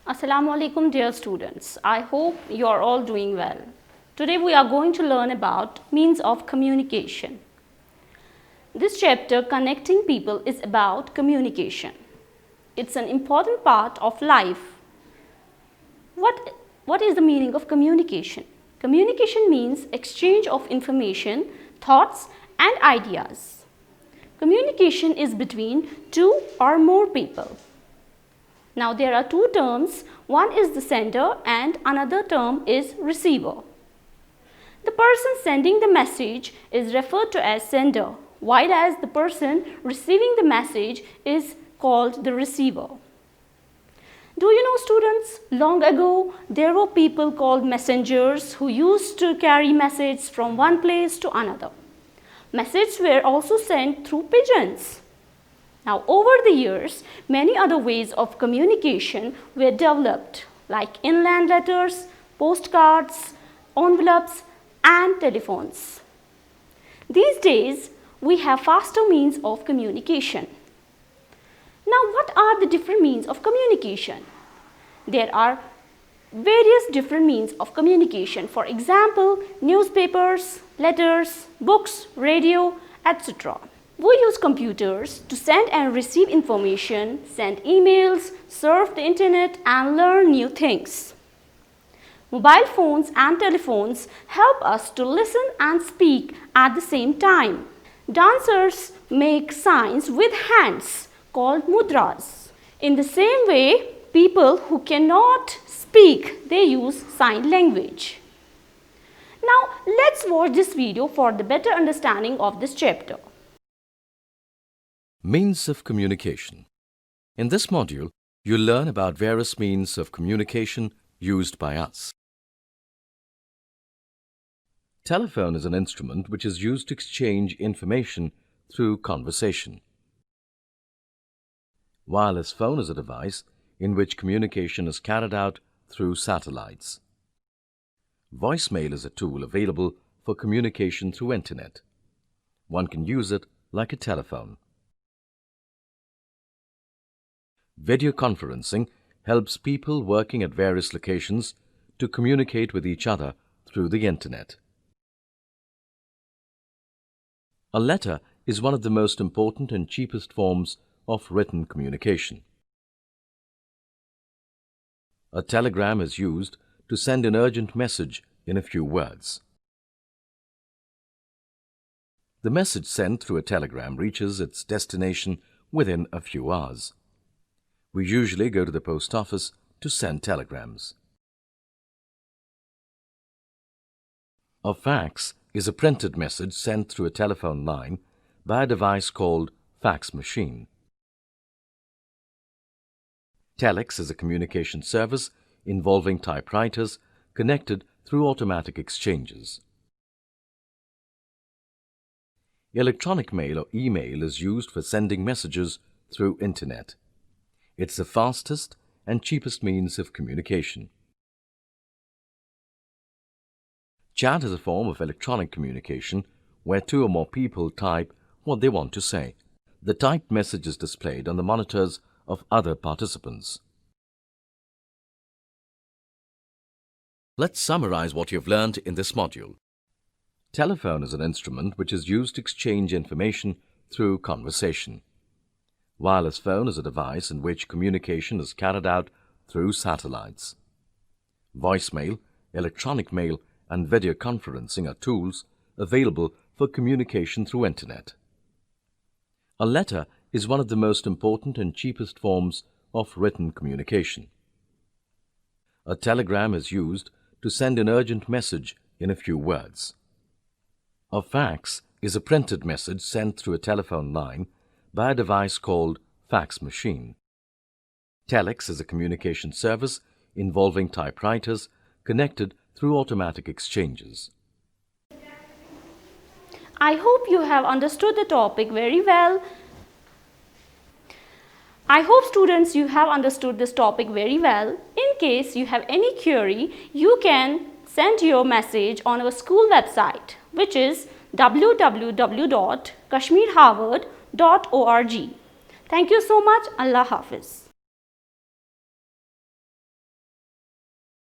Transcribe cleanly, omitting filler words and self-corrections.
Assalamu alaikum dear students. I hope you are all doing well. Today we are going to learn about means of communication. This chapter, Connecting People, is about communication. It's an important part of life. What is the meaning of communication? Communication means exchange of information, thoughts and ideas. Communication is between two or more people. Now there are two terms, one is the sender and another term is receiver. The person sending the message is referred to as sender, while as the person receiving the message is called the receiver. Do you know, students, long ago there were people called messengers who used to carry messages from one place to another. Messages were also sent through pigeons. Now, over the years, many other ways of communication were developed, like inland letters, postcards, envelopes, and telephones. These days, we have faster means of communication. Now, what are the different means of communication? There are various different means of communication. For example, newspapers, letters, books, radio, etc. We use computers to send and receive information, send emails, surf the internet and learn new things. Mobile phones and telephones help us to listen and speak at the same time. Dancers make signs with hands called mudras. In the same way, people who cannot speak, they use sign language. Now, let's watch this video for the better understanding of this chapter. Means of communication. In this module, you'll learn about various means of communication used by us. Telephone is an instrument which is used to exchange information through conversation. Wireless phone is a device in which communication is carried out through satellites. Voicemail is a tool available for communication through internet. One can use it like a telephone. Video conferencing helps people working at various locations to communicate with each other through the internet. A letter is one of the most important and cheapest forms of written communication. A telegram is used to send an urgent message in a few words. The message sent through a telegram reaches its destination within a few hours. We usually go to the post office to send telegrams. A fax is a printed message sent through a telephone line by a device called fax machine. Telex is a communication service involving typewriters connected through automatic exchanges. Electronic mail or email is used for sending messages through internet. It's the fastest and cheapest means of communication. Chat is a form of electronic communication where two or more people type what they want to say. The typed message is displayed on the monitors of other participants. Let's summarize what you've learned in this module. Telephone is an instrument which is used to exchange information through conversation. Wireless phone is a device in which communication is carried out through satellites. Voicemail, electronic mail, and video conferencing are tools available for communication through internet. A letter is one of the most important and cheapest forms of written communication. A telegram is used to send an urgent message in a few words. A fax is a printed message sent through a telephone line by a device called fax machine. Telex is a communication service involving typewriters connected through automatic exchanges. I hope you have understood the topic very well. I hope, students, you have understood this topic very well. In case you have any query, you can send your message on our school website, which is www.kashmirharvard.org. Thank you so much. Allah Hafiz.